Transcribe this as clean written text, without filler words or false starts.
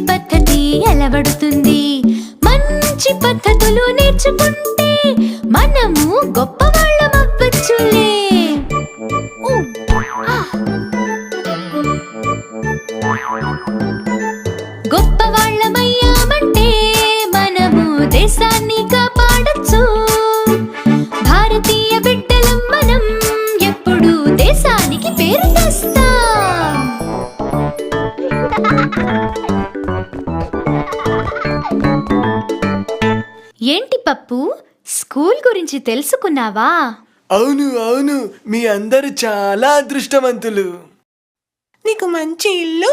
పద్ధతి అలవడుతుంది. మంచి పద్ధతులు నేర్చుకుంటే మనము గొప్పవాళ్ళమవ్వచ్చులే. గొప్పవాళ్ళమయ్యామంటే మనము దేశాన్ని కాపాడొచ్చు. భారతీయ బిడ్డలం మనం ఎప్పుడు దేశానికి పేరు తెస్తాం. ఏంటి పప్పు, స్కూల్ గురించి తెలుసుకున్నావా? అవును అవును, మీ అందరూ చాలా అదృష్టవంతులు. నీకు మంచి ఇల్లు,